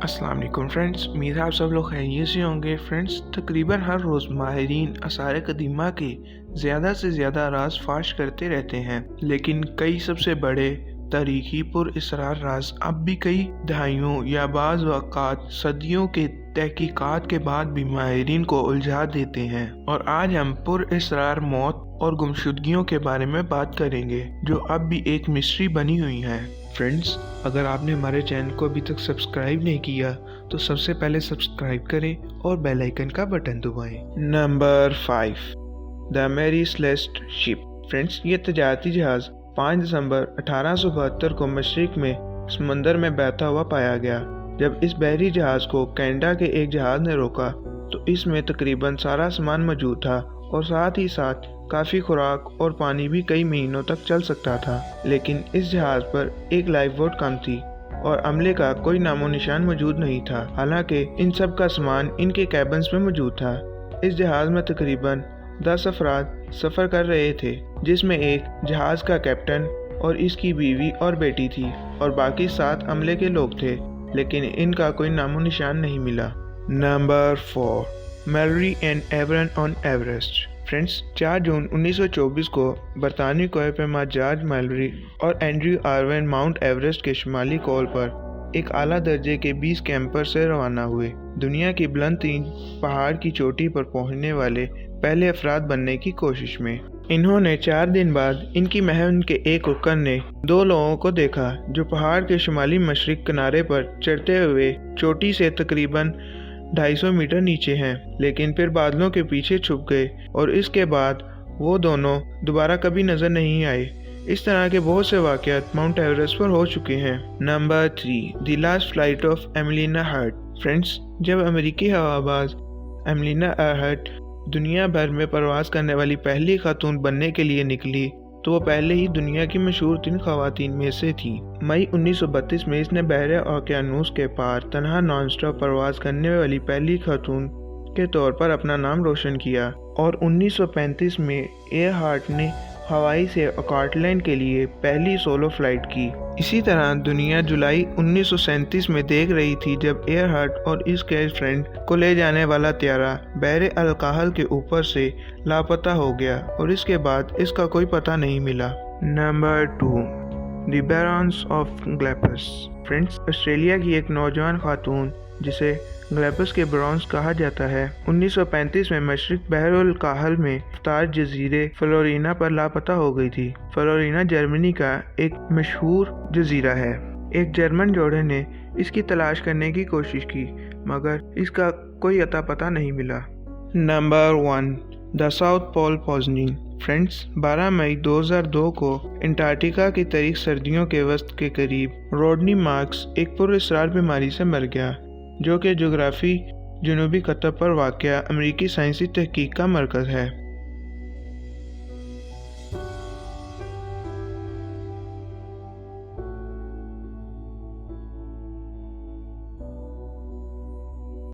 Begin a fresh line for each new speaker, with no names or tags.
अस्सलाम वालेकुम फ्रेंड्स, उम्मीद है आप सब लोग खैरियत से होंगे। फ्रेंड्स, तकरीबन हर रोज़ माहिरीन आसार कदीमा के ज़्यादा से ज़्यादा राज फाश करते रहते हैं, लेकिन कई सबसे बड़े तारीखी पुर इसरार राज अब भी कई दहाइयों या बाज़ वक़्त सदियों के तहकीकात के बाद भी माहिरीन को उलझा देते हैं। और आज हम पुर इसरार मौत और गुमशुदगियों के बारे में बात करेंगे जो अब भी एक मिस्ट्री बनी हुई है। फ्रेंड्स, अगर आपने हमारे चैनल को अभी तक सब्सक्राइब नहीं किया तो सबसे पहले सब्सक्राइब करें और बेल आइकन का बटन दबाएं। Number 5, the Mary Celeste ship. Friends, ये तजारती जहाज 5 दिसंबर 1872 को मशरिक में समंदर में बहता हुआ पाया गया। जब इस बहरी जहाज को कनाडा के एक जहाज ने रोका तो इसमें तकरीबन सारा सामान मौजूद था और साथ ही साथ काफ़ी खुराक और पानी भी कई महीनों तक चल सकता था। लेकिन इस जहाज़ पर एक लाइफ बोट कम थी और अमले का कोई नामो निशान मौजूद नहीं था। हालांकि इन सब का सामान इनके कैबिन्स में मौजूद था। इस जहाज़ में तकरीबन 10 अफराद सफ़र कर रहे थे, जिसमें एक जहाज़ का कैप्टन और इसकी बीवी और बेटी थी और बाकी 7 अमले के लोग थे, लेकिन इनका कोई नामो निशान नहीं मिला। Number 4, Mallory and Irvine on Everest. Friends, 4 June 1924 को बरतानवी कोह पैमा जॉर्ज मैलरी और एंड्रयू आर्वन माउंट एवरेस्ट के शुमाली कोल पर एक आला दर्जे के 20 कैंपर से रवाना हुए। दुनिया की बुलंद तीन पहाड़ की चोटी पर पहुंचने वाले पहले अफराद बनने की कोशिश में। इन्होंने 4 दिन बाद इनकी महम के एक रुकन ने 2 लोगों को देखा जो पहाड़ के शुमाली मशरिक किनारे पर चढ़ते हुए चोटी से तकरीबन 250 मीटर नीचे हैं, लेकिन फिर बादलों के पीछे छुप गए और इसके बाद वो दोनों दोबारा कभी नजर नहीं आए। इस तरह के बहुत से वाक़यात माउंट एवरेस्ट पर हो चुके हैं। Number 3, the last flight of Amelia Earhart. Friends, जब अमेरिकी हवाबाज एमिलिना एयरहर्ट दुनिया भर में परवाज करने वाली पहली खातून बनने के लिए निकली तो वो पहले ही दुनिया की मशहूर 3 खवातीन में से थी। मई 1932 में इसने बहरे ओकियानूस के पार तनहा नॉन स्टॉप परवाज करने वाली पहली खातून के तौर पर अपना नाम रोशन किया और 1935 में एयरहार्ट ने हवाई से स्कॉटलैंड के लिए पहली सोलो फ्लाइट की। इसी तरह दुनिया जुलाई 1937 में देख रही थी जब एयरहार्ट और इसके फ्रेंड को ले जाने वाला त्यारा बहरे अलकाहल के ऊपर से लापता हो गया और इसके बाद इसका कोई पता नहीं मिला। Number 2, the barons of Glapus. Friends, Australia की एक नौजवान खातून जिसे ग्लैपस के ब्रॉन्स कहा जाता है 1935 में मशरिक बहरुल काहल में अफ्तार जजीरे फ्लोरिना पर लापता हो गई थी। फ्लोरिना जर्मनी का एक मशहूर जजीरा है। एक जर्मन जोड़े ने इसकी तलाश करने की कोशिश की मगर इसका कोई अता पता नहीं मिला। Number 1, the south pole poisoning. Friends, 12 मई 2002 को अंटार्कटिका की तरीक सर्दियों के वस्त के करीब रोडनी मार्क्स एक पुरअसरार बीमारी से मर गया, जो कि जोग्राफी जनूबी कतब पर वाक़या अमेरिकी साइंसी तहकीक का मरकज़ है।